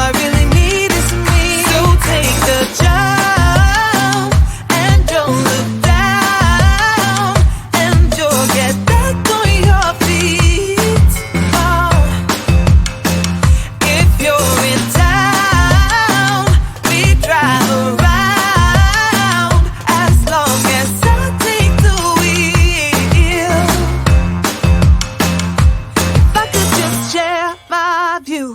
I really need is me. So take the jump and don't look down, and you'll get back on your feet. Oh, if you're in town, we drive around as long as I take the wheel. If I could just share my view,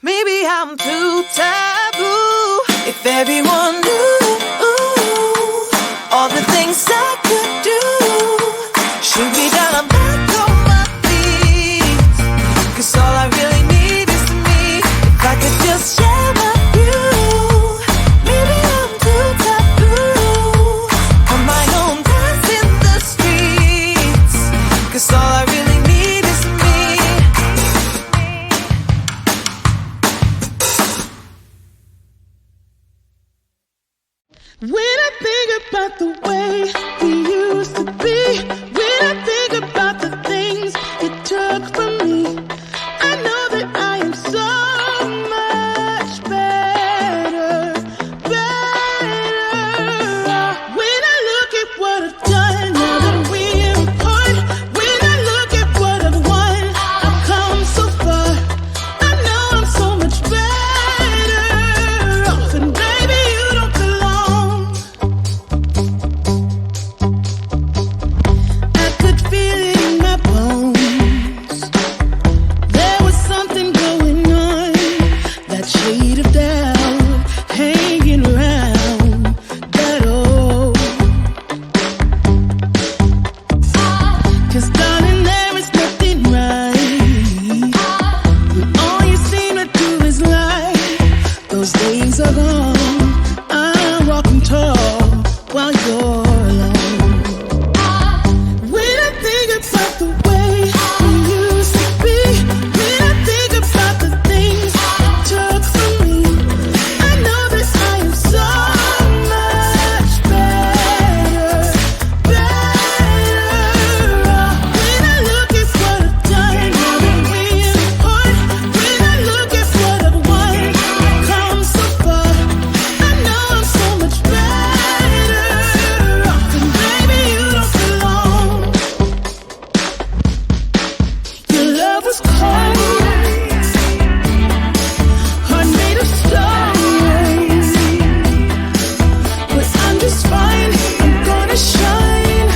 maybe I'm too taboo. If everyone knew all the things I could do, shoot me down, I'm back on my feet. 'Cause all I really need is me. If I could just share my view, maybe I'm too taboo. On my own, dance in the streets. 'Cause all I really need is me. When I think about the way we used to be, when I think about the things you took from me, I know that I am so much better, better. When I look at what I've done, now that we're apart, when I look at what I've won, I've come so far. I know I'm so much better off, and baby, you don't belong. I could feel it in my bones. There was something going on, that shade of doubt hanging around that old. 'Cause darling, there is nothing right when all you seem to do is lie. Those days are gone. I'm walking tall while you're alone. When I think about the way we used to be, when I think about the things you took from me, I know that I am so much better, better. When I look at what I've done, now that we're apart, when I look at what I've won, I've come so far. I know I'm so much better off, and baby, you don't belong. Your love was cold, heart made of stone, but I'm just fine. I'm gonna shine.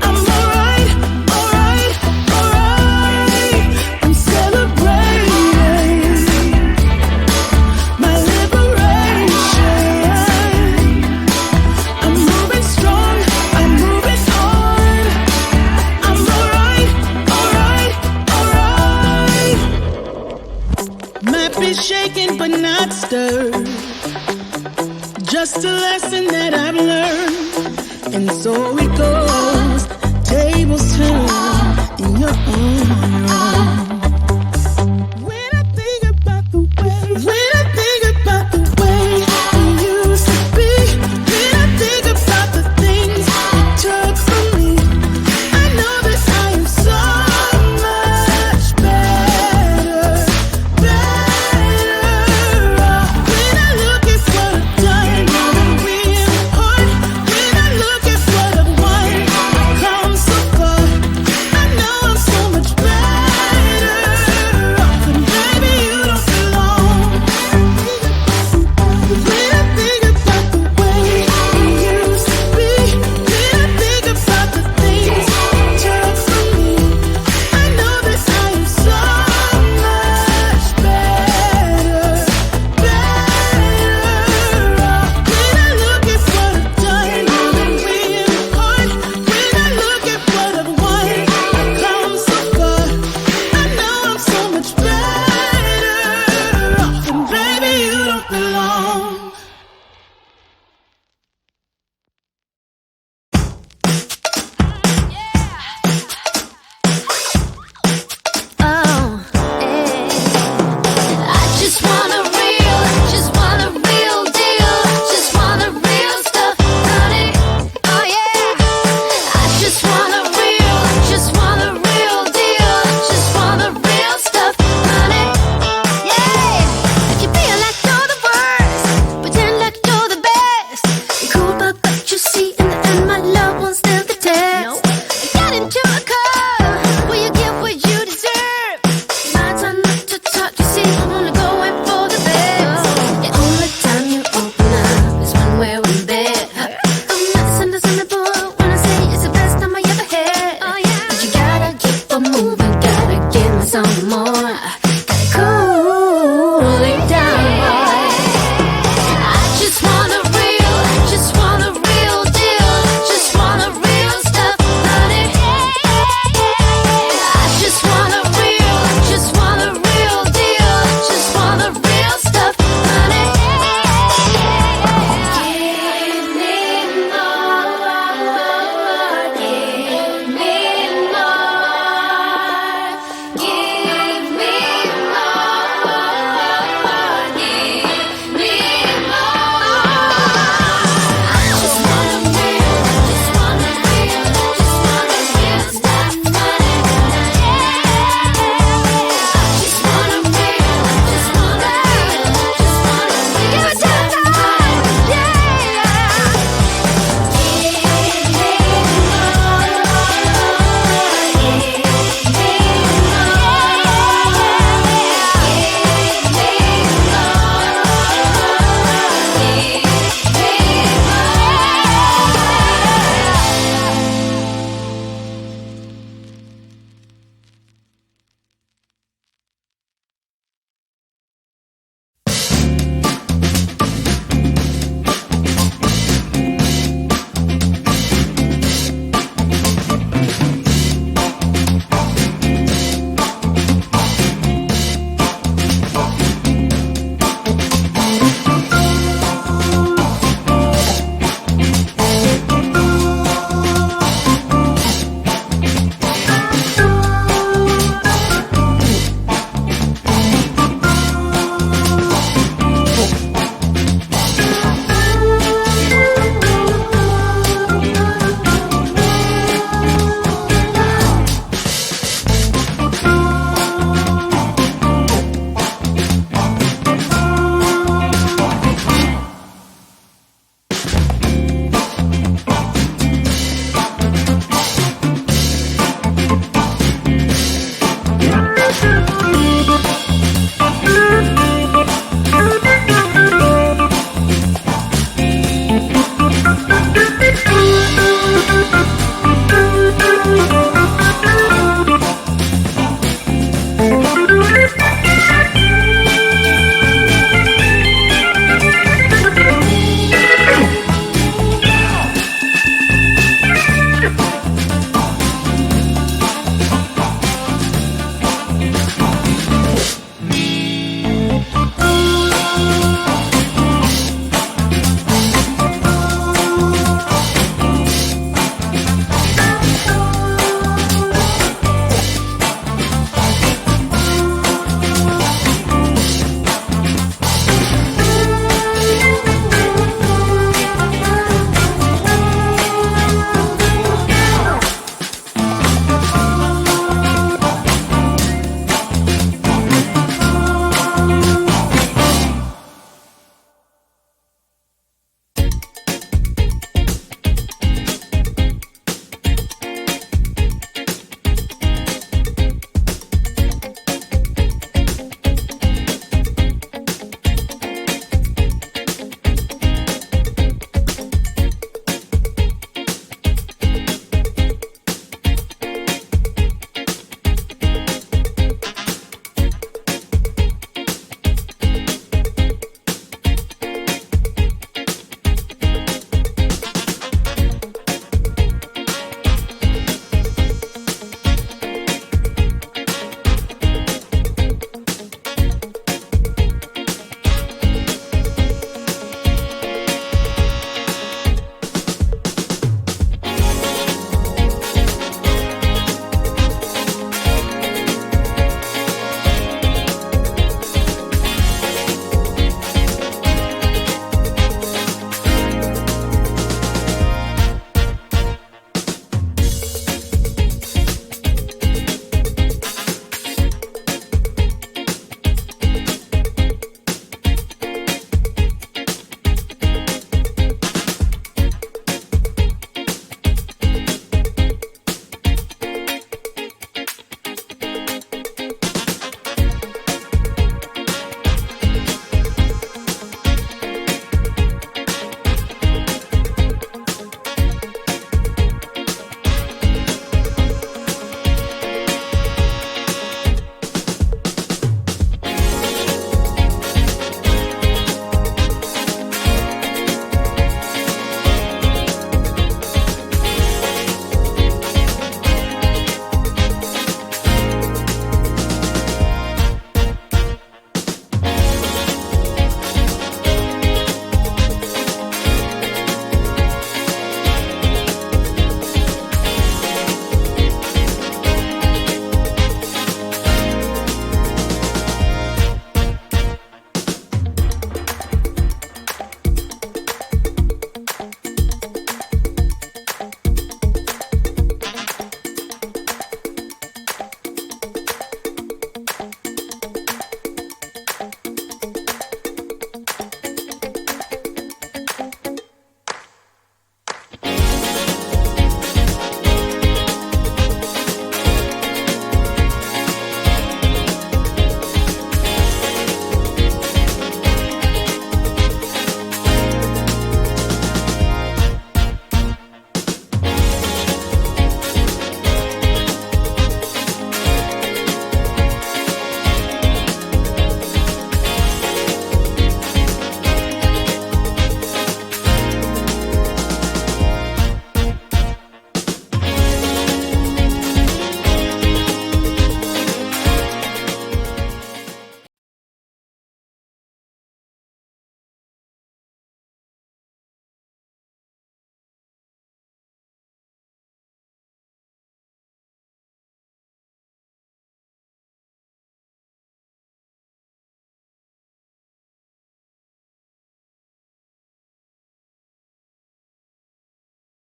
I'm alright, alright, alright. I'm celebrating my liberation. I'm moving strong, I'm moving on. I'm alright, alright, alright. Might be shaken but not stirred. Just a lesson that I've learned. And so it goes, tables turn in your honor. When I think about the way, when I think about the way we used to be, when I think about the things you took from me, I know that I am so much better, better. When I look at what I've done, now that we're apart, when I look at what I've won, I've come so far. I know I'm so much better off, and baby, you don't belong. When I think about the way we used to be, when I think about the things you took from me, I know that I am so much better, better off. When I look at what I've done, now that we're apart, when I look at what I've won, I've come so far. I know I'm so much better off, and baby, you don't belong.